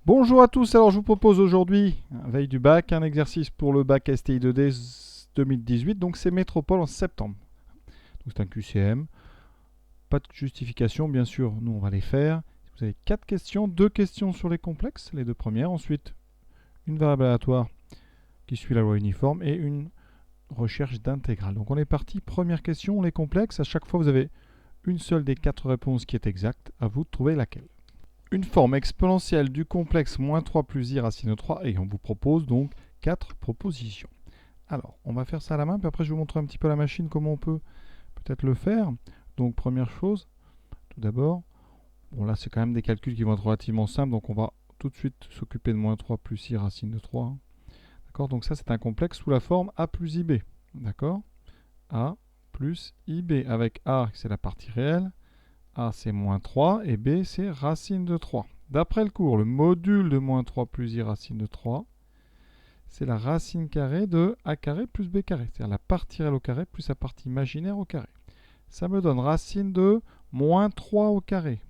Bonjour à tous, alors je vous propose aujourd'hui, veille du bac, un exercice pour le bac STI 2D 2018, donc c'est Métropole en septembre. Donc c'est un QCM, pas de justification bien sûr, nous on va les faire. Vous avez 4 questions, 2 questions sur les complexes, les deux premières, ensuite une variable aléatoire qui suit la loi uniforme et une recherche d'intégrale. Donc on est parti, première question, les complexes, à chaque fois vous avez une seule des 4 réponses qui est exacte, à vous de trouver laquelle. Une forme exponentielle du complexe moins 3 plus i racine de 3 et on vous propose donc 4 propositions. Alors, on va faire ça à la main, puis après je vais vous montrer un petit peu la machine, comment on peut peut-être le faire. Donc, première chose, tout d'abord, bon là c'est quand même des calculs qui vont être relativement simples, donc on va tout de suite s'occuper de moins 3 plus i racine de 3. D'accord, donc ça c'est un complexe sous la forme a plus ib. D'accord, a plus ib, avec a c'est la partie réelle, a c'est moins 3 et b c'est racine de 3. D'après le cours, le module de moins 3 plus i racine de 3, c'est la racine carrée de a carré plus b carré, c'est-à-dire la partie réelle au carré plus la partie imaginaire au carré. Ça me donne racine de moins 3 au carré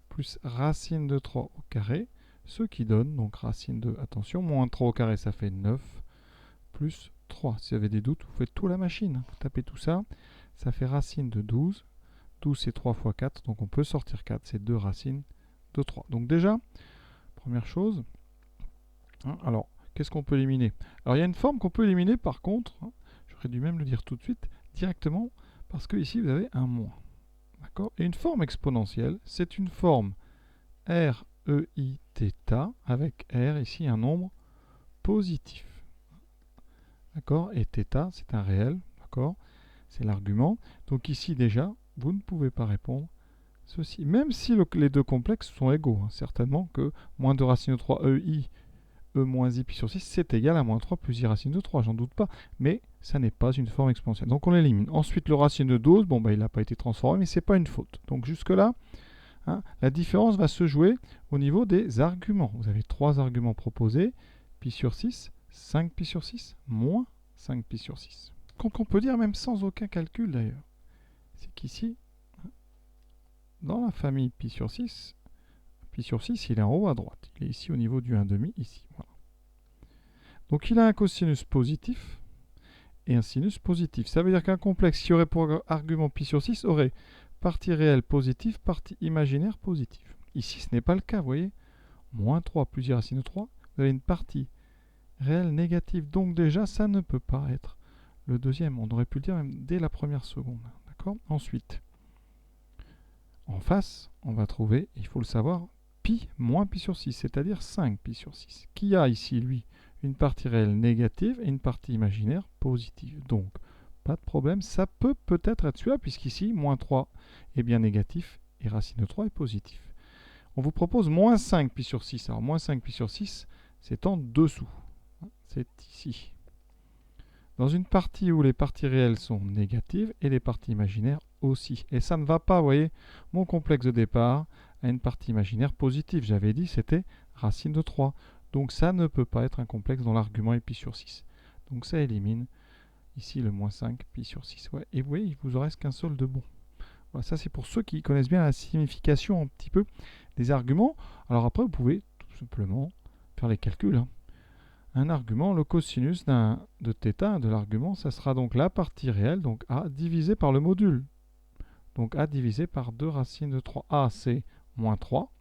plus racine de 3 au carré, ce qui donne donc racine de, attention, moins 3 au carré ça fait 9 plus 3. Si vous avez des doutes, vous faites tout la machine, vous tapez tout ça, ça fait racine de 12. 12 c'est 3 fois 4, donc on peut sortir 4, c'est 2 racines de 3. Donc déjà, première chose, alors qu'est-ce qu'on peut éliminer? Alors il y a une forme qu'on peut éliminer par contre, j'aurais dû même le dire tout de suite, directement, parce que ici vous avez un moins. D'accord? Et une forme exponentielle, c'est une forme r, e, i, θ, avec r ici un nombre positif. D'accord? Et θ, c'est un réel, d'accord? C'est l'argument. Donc ici déjà, vous ne pouvez pas répondre ceci. Même si les deux complexes sont égaux, certainement que moins 2 racine de 3 ei, e moins i pi sur 6, c'est égal à moins 3 plus i racine de 3, j'en doute pas. Mais ça n'est pas une forme exponentielle. Donc on l'élimine. Ensuite, le racine de 12, bon, bah, il n'a pas été transformé, mais ce n'est pas une faute. Donc jusque-là, la différence va se jouer au niveau des arguments. Vous avez 3 arguments proposés, pi sur 6, 5 pi sur 6, moins 5 pi sur 6. Donc on peut dire même sans aucun calcul d'ailleurs, c'est qu'ici, dans la famille pi sur 6, il est en haut à droite. Il est ici au niveau du 1,5, ici. Voilà. Donc il a un cosinus positif et un sinus positif. Ça veut dire qu'un complexe qui aurait pour argument pi sur 6 aurait partie réelle positive, partie imaginaire positive. Ici, ce n'est pas le cas, vous voyez. Moins 3 plus i racine de 3, vous avez une partie réelle négative. Donc déjà, ça ne peut pas être le deuxième. On aurait pu le dire même dès la première seconde. D'accord? Ensuite, en face, on va trouver, il faut le savoir, pi moins pi sur 6, c'est-à-dire 5 pi sur 6, qui a ici, lui, une partie réelle négative et une partie imaginaire positive. Donc, pas de problème, ça peut peut-être être celui-là, puisqu'ici, moins 3 est bien négatif et racine de 3 est positif. On vous propose moins 5 pi sur 6. Alors, moins 5 pi sur 6, c'est en dessous. C'est ici. Dans une partie où les parties réelles sont négatives et les parties imaginaires aussi. Et ça ne va pas, vous voyez, mon complexe de départ a une partie imaginaire positive. J'avais dit c'était racine de 3. Donc ça ne peut pas être un complexe dont l'argument est pi sur 6. Donc ça élimine ici le moins 5 pi sur 6. Ouais. Et vous voyez, il ne vous en reste qu'un seul de bon. Voilà, ça c'est pour ceux qui connaissent bien la signification un petit peu des arguments. Alors après, vous pouvez tout simplement faire les calculs. Un argument, le cosinus de θ, de l'argument, ça sera donc la partie réelle, donc a divisé par le module. Donc a divisé par 2 racines de 3. A c'est moins 3.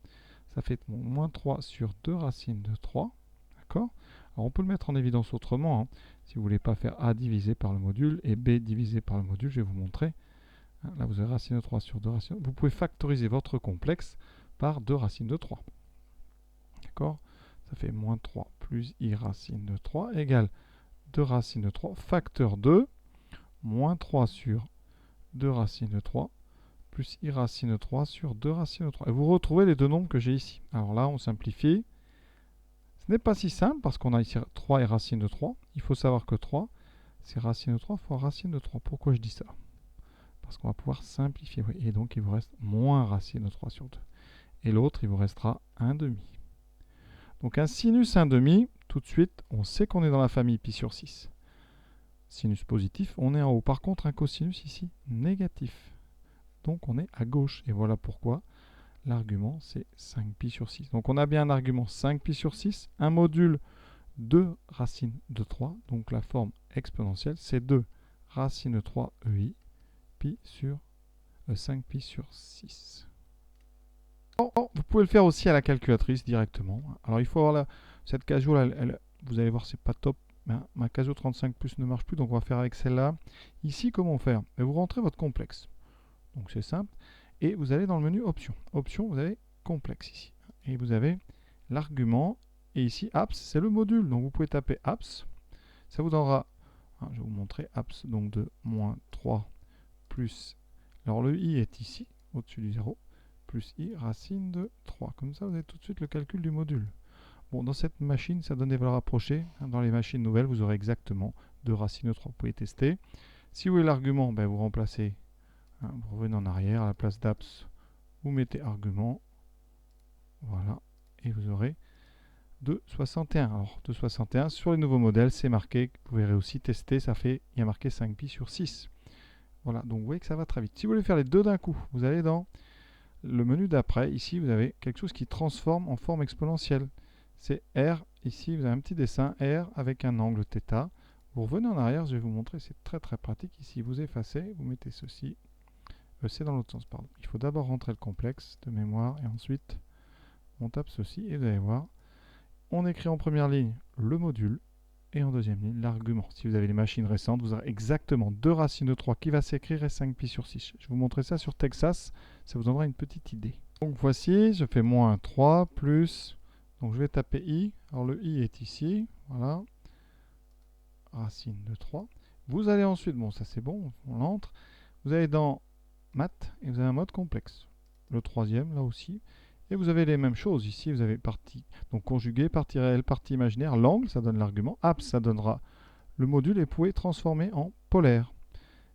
Ça fait moins 3 sur 2 racines de 3. D'accord? Alors on peut le mettre en évidence autrement. Si vous ne voulez pas faire a divisé par le module et b divisé par le module, je vais vous montrer. Là vous avez racine de 3 sur 2 racines. Vous pouvez factoriser votre complexe par 2 racines de 3. D'accord? Ça fait moins 3 plus i racine de 3 égale 2 racines de 3 facteur 2, moins 3 sur 2 racines de 3 plus i racine de 3 sur 2 racines de 3. Et vous retrouvez les deux nombres que j'ai ici. Alors là, on simplifie. Ce n'est pas si simple parce qu'on a ici 3 et racine de 3. Il faut savoir que 3, c'est racine de 3 fois racine de 3. Pourquoi je dis ça? Parce qu'on va pouvoir simplifier. Et donc, il vous reste moins racine de 3 sur 2. Et l'autre, il vous restera 1,5. Donc un sinus 1,5, tout de suite, on sait qu'on est dans la famille pi sur 6. Sinus positif, on est en haut. Par contre, un cosinus ici, négatif. Donc on est à gauche. Et voilà pourquoi l'argument, c'est 5pi sur 6. Donc on a bien un argument 5pi sur 6, un module 2 racine de 3, donc la forme exponentielle, c'est 2 racine de 3 EI, pi sur 5pi sur 6. Vous pouvez le faire aussi à la calculatrice directement. Alors il faut avoir cette Casio, vous allez voir, c'est pas top. Ma Casio 35 Plus ne marche plus, donc on va faire avec celle-là. Ici, comment faire? Vous rentrez votre complexe. Donc c'est simple. Et vous allez dans le menu Options. Options, vous avez complexe ici. Et vous avez l'argument. Et ici, apps, c'est le module. Donc vous pouvez taper apps. Ça vous donnera, je vais vous montrer apps, donc de moins 3 plus. Alors le i est ici, au-dessus du 0. Plus i racine de 3. Comme ça, vous avez tout de suite le calcul du module. Bon, dans cette machine, ça donne des valeurs approchées. Dans les machines nouvelles, vous aurez exactement 2 racines de 3. Vous pouvez tester. Si vous voulez l'argument, vous remplacez, vous revenez en arrière, à la place d'apps, vous mettez argument. Voilà. Et vous aurez 2,61. Alors, 2,61, sur les nouveaux modèles, c'est marqué. Vous verrez aussi tester, il y a marqué 5pi sur 6. Voilà, donc vous voyez que ça va très vite. Si vous voulez faire les deux d'un coup, vous allez dans le menu d'après, ici vous avez quelque chose qui transforme en forme exponentielle. C'est R, ici vous avez un petit dessin R avec un angle θ. Vous revenez en arrière, je vais vous montrer, c'est très très pratique. Ici vous effacez, vous mettez ceci. C'est dans l'autre sens, pardon. Il faut d'abord rentrer le complexe de mémoire et ensuite on tape ceci et vous allez voir, on écrit en première ligne le module et en deuxième ligne l'argument. Si vous avez les machines récentes, vous aurez exactement 2 racines de 3 qui va s'écrire et 5pi sur 6. Je vais vous montrer ça sur Texas, ça vous donnera une petite idée. Donc voici, je fais moins 3 plus, donc je vais taper i, alors le i est ici, voilà, racine de 3. Vous allez ensuite, bon ça c'est bon, on l'entre, vous allez dans maths et vous avez un mode complexe. Le troisième là aussi. Et vous avez les mêmes choses. Ici, vous avez partie, donc conjugué, partie réelle, partie imaginaire. L'angle, ça donne l'argument. Apps, ça donnera le module et vous pouvez transformer en polaire.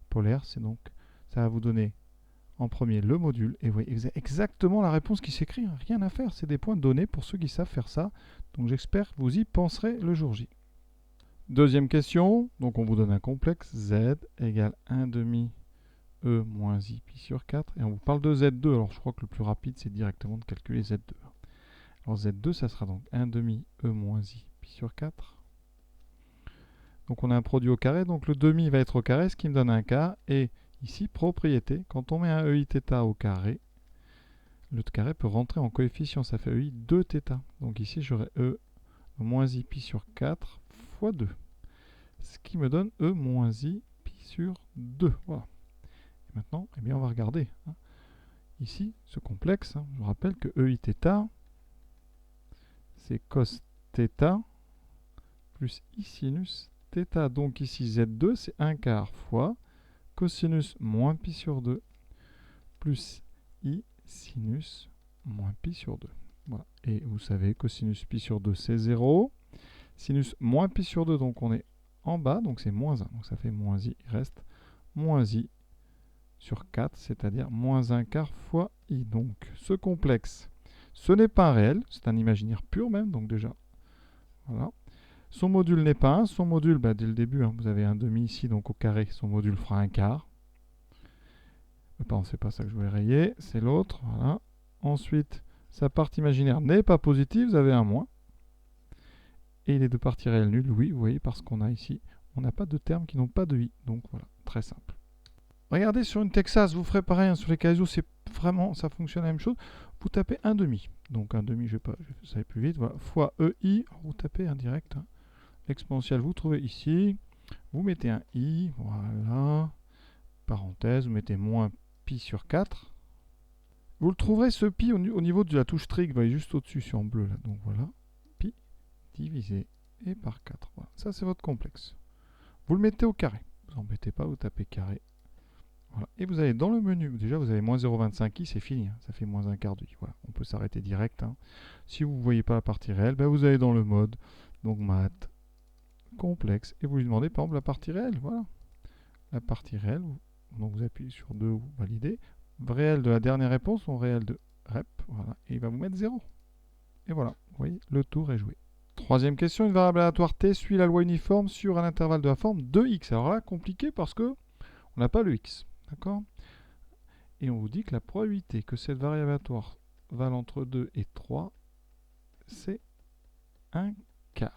Polaire, c'est donc, ça va vous donner en premier le module. Et vous voyez, vous avez exactement la réponse qui s'écrit. Rien à faire. C'est des points donnés pour ceux qui savent faire ça. Donc j'espère que vous y penserez le jour J. Deuxième question. Donc on vous donne un complexe. Z égale 1 demi E moins I pi sur 4. Et on vous parle de Z2. Alors je crois que le plus rapide, c'est directement de calculer Z2. Alors Z2, ça sera donc 1 demi E moins I pi sur 4. Donc on a un produit au carré. Donc le demi va être au carré, ce qui me donne un quart. Et ici, propriété, quand on met un EIθ au carré, le carré peut rentrer en coefficient. Ça fait EI 2θ. Donc ici, j'aurai E moins I pi sur 4 fois 2. Ce qui me donne E moins I pi sur 2. Voilà. Maintenant, eh bien, on va regarder. Ici, ce complexe, je vous rappelle que EIθ, c'est cos θ plus I sinus θ. Donc ici, Z2, c'est 1 quart fois cosinus moins pi sur 2 plus I sinus moins pi sur 2. Voilà. Et vous savez, cosinus pi sur 2, c'est 0. Sinus moins pi sur 2, donc on est en bas, donc c'est moins 1. Donc ça fait moins I, il reste moins I sur 4, c'est-à-dire moins 1 quart fois I. Donc, ce complexe, ce n'est pas un réel, c'est un imaginaire pur même, donc déjà, voilà. Son module n'est pas 1, son module, dès le début, vous avez un demi ici, donc au carré, son module fera un quart. Pardon, c'est pas ça que je voulais rayer, c'est l'autre, voilà. Ensuite, sa partie imaginaire n'est pas positive, vous avez un moins. Et les deux parties réelles nulles, oui, vous voyez, parce qu'on a ici, on n'a pas de termes qui n'ont pas de I, donc voilà, très simple. Regardez sur une Texas, vous ferez pareil, sur les Casio, c'est vraiment, ça fonctionne la même chose. Vous tapez 1 demi. Donc 1 demi, je vais ça va plus vite, voilà, fois EI, vous tapez indirect. L'exponentielle, vous trouvez ici. Vous mettez un I, voilà. Parenthèse, vous mettez moins pi sur 4. Vous le trouverez ce pi au niveau de la touche trig, vous voyez, juste au-dessus, sur en bleu là. Donc voilà, pi divisé et par 4. Voilà. Ça, c'est votre complexe. Vous le mettez au carré. Vous embêtez pas, vous tapez carré. Voilà. Et vous allez dans le menu, déjà vous avez moins 0,25i, c'est fini, ça fait moins un quart de i. Voilà. On peut s'arrêter direct. Si vous ne voyez pas la partie réelle, vous allez dans le mode, donc maths, complexe, et vous lui demandez par exemple la partie réelle. Voilà. La partie réelle, donc vous appuyez sur 2, vous validez. Réel de la dernière réponse, ou réel de rep, voilà, et il va vous mettre 0. Et voilà, vous voyez, le tour est joué. Troisième question, une variable aléatoire t suit la loi uniforme sur un intervalle de la forme 2x. Alors là, compliqué parce que on n'a pas le x. D'accord? Et on vous dit que la probabilité que cette variable aléatoire valent entre 2 et 3, c'est 1/4.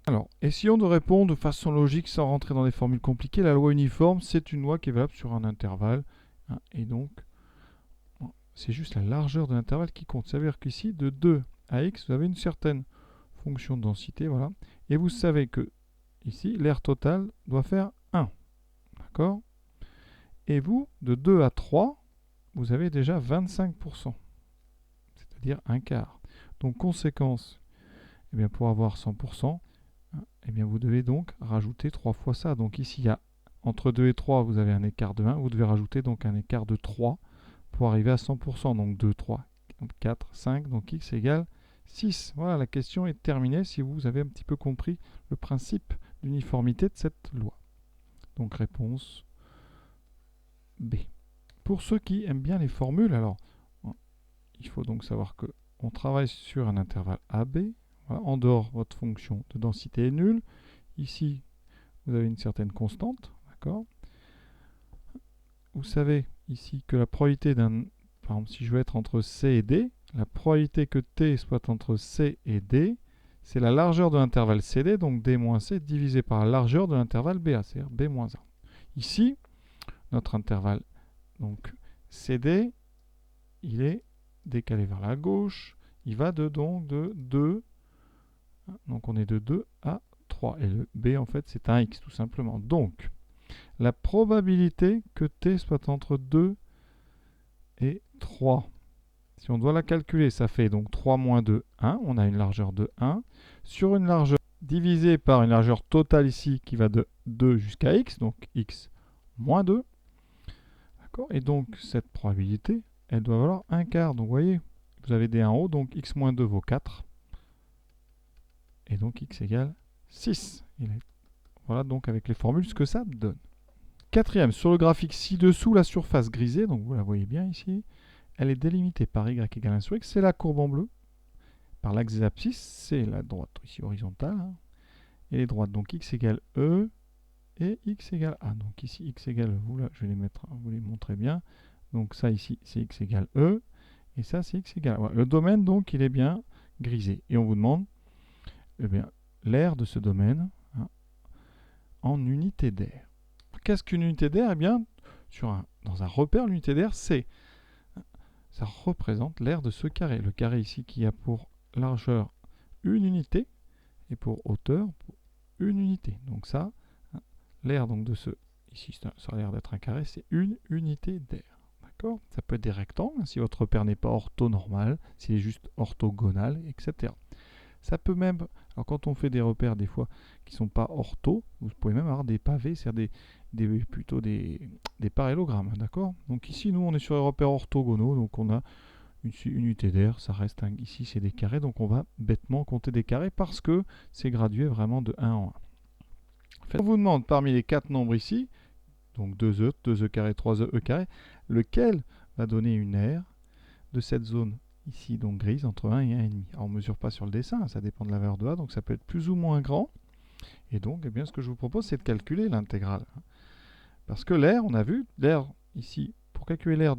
Alors, essayons de répondre de façon logique sans rentrer dans des formules compliquées. La loi uniforme, c'est une loi qui est valable sur un intervalle. Hein, et donc, c'est juste la largeur de l'intervalle qui compte. Ça veut dire qu'ici, de 2 à x, vous avez une certaine fonction de densité. Voilà. Et vous savez que ici, l'aire totale doit faire 1. D'accord? Et vous, de 2 à 3, vous avez déjà 25%. C'est-à-dire 1/4. Donc, conséquence, eh bien, pour avoir 100%, eh bien, vous devez donc rajouter 3 fois ça. Donc ici, il y a entre 2 et 3, vous avez un écart de 1. Vous devez rajouter donc un écart de 3 pour arriver à 100%. Donc 2, 3, 4, 5. Donc x égale 6. Voilà, la question est terminée si vous avez un petit peu compris le principe d'uniformité de cette loi. Donc réponse B. Pour ceux qui aiment bien les formules, alors, il faut donc savoir qu'on travaille sur un intervalle AB. Voilà, en dehors, votre fonction de densité est nulle. Ici, vous avez une certaine constante. D'accord ? Vous savez ici que la probabilité d'un... Par exemple, si je veux être entre C et D, la probabilité que T soit entre C et D, c'est la largeur de l'intervalle CD, donc D moins C, divisé par la largeur de l'intervalle BA, c'est-à-dire B moins 1. Ici, notre intervalle, donc CD, il est décalé vers la gauche. Il va donc de 2, donc on est de 2 à 3. Et le B, en fait, c'est un X, tout simplement. Donc, la probabilité que T soit entre 2 et 3, si on doit la calculer, ça fait donc 3 moins 2, 1. On a une largeur de 1. Sur une largeur divisée par une largeur totale ici qui va de 2 jusqu'à x, donc x moins 2. D'accord ? Et donc, cette probabilité, elle doit valoir 1/4. Donc, vous voyez, vous avez des 1 en haut, donc x moins 2 vaut 4. Et donc, x égale 6. Voilà donc avec les formules ce que ça donne. Quatrième, sur le graphique ci-dessous, la surface grisée, donc vous la voyez bien ici, elle est délimitée par y égale 1 sur x, c'est la courbe en bleu. Par l'axe des abscisses, c'est la droite ici horizontale. Hein, et les droites, donc x égale E et x égale A. Donc ici, x égale E, là, je vais les mettre, vous les montrer bien. Donc ça ici, c'est x égale E, et ça, c'est x égale A. Voilà. Le domaine, donc, il est bien grisé. Et on vous demande eh bien, l'aire de ce domaine hein, en unité d'aire. Qu'est-ce qu'une unité d'aire? Eh bien, dans un repère, l'unité d'aire, ça représente l'aire de ce carré. Le carré ici qui a pour largeur une unité et pour hauteur une unité. Donc ça, l'aire donc de ici ça a l'air d'être un carré, c'est une unité d'aire. D'accord? Ça peut être des rectangles, si votre repère n'est pas orthonormal, s'il est juste orthogonal, etc. Ça peut même, alors quand on fait des repères des fois qui ne sont pas ortho, vous pouvez même avoir des pavés, c'est-à-dire plutôt des parallélogrammes, d'accord? Donc ici, nous, on est sur les repères orthogonaux, donc on a une unité d'aire, ça reste ici, c'est des carrés, donc on va bêtement compter des carrés parce que c'est gradué vraiment de 1 en 1. En fait, on vous demande parmi les 4 nombres ici, donc 2e, 2e carré, 3e, e carré, lequel va donner une aire de cette zone ici, donc grise, entre 1 et 1,5. Alors, on ne mesure pas sur le dessin, ça dépend de la valeur de A, donc ça peut être plus ou moins grand. Et donc, eh bien, ce que je vous propose, c'est de calculer l'intégrale. Parce que l'aire, on a vu, l'aire ici, pour calculer l'aire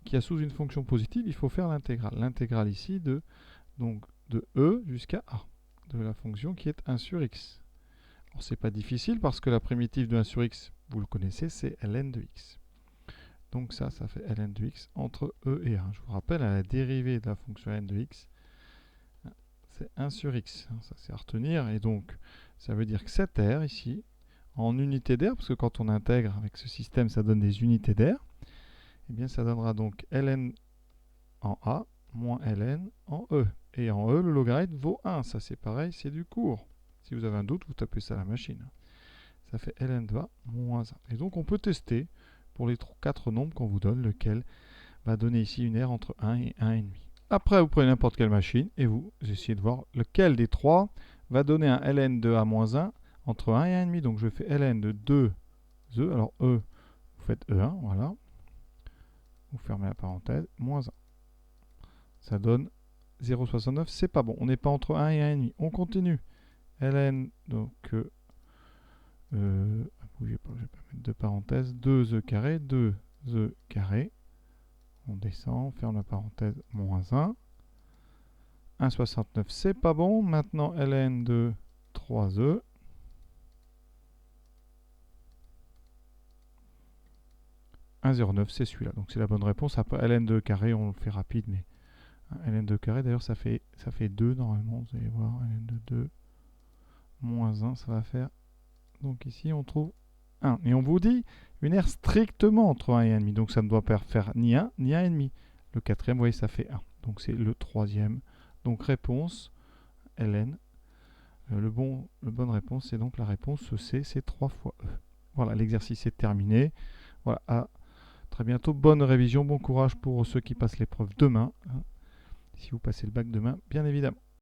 qui a sous une fonction positive, il faut faire l'intégrale. L'intégrale ici de E jusqu'à A, de la fonction qui est 1 sur x. Alors, c'est pas difficile parce que la primitive de 1 sur x, vous le connaissez, c'est ln de x. Donc ça fait ln de x entre e et 1. Je vous rappelle, à la dérivée de la fonction ln de x, c'est 1 sur x. Ça, c'est à retenir. Et donc, ça veut dire que cette aire ici, en unité d'aire, parce que quand on intègre avec ce système, ça donne des unités d'aire, eh bien, ça donnera donc ln en A moins ln en E. Et en E, le logarithme vaut 1. Ça, c'est pareil, c'est du cours. Si vous avez un doute, vous tapez ça à la machine. Ça fait ln de A moins 1. Et donc, on peut tester pour les 4 nombres qu'on vous donne, lequel va donner ici une aire entre 1 et 1,5. Après, vous prenez n'importe quelle machine et vous essayez de voir lequel des 3 va donner un ln de A moins 1 entre 1 et 1,5. Donc, je fais ln de 2e. Alors, E, vous faites E1, voilà. Vous fermez la parenthèse, moins 1. Ça donne 0,69. C'est pas bon. On n'est pas entre 1 et 1,5. On continue. ln, donc, bougez pas, je vais pas mettre de parenthèse, 2e carré, 2e carré. On descend, on ferme la parenthèse, moins 1. 1,69, c'est pas bon. Maintenant, ln de 3e. 1,09, c'est celui-là. Donc c'est la bonne réponse. Après, ln de carré, on le fait rapide, mais ln de carré, d'ailleurs, ça fait 2 normalement. Vous allez voir, ln de 2, moins 1, ça va faire. Donc ici, on trouve 1. Et on vous dit une aire strictement entre 1 et 1,5. Donc ça ne doit pas faire ni 1 ni 1,5. Le quatrième, vous voyez, ça fait 1. Donc c'est le troisième. Donc réponse, ln. La bonne réponse, c'est donc la réponse C, c'est 3 fois E. Voilà, l'exercice est terminé. Voilà, à très bientôt. Bonne révision, bon courage pour ceux qui passent l'épreuve demain. Si vous passez le bac demain, bien évidemment.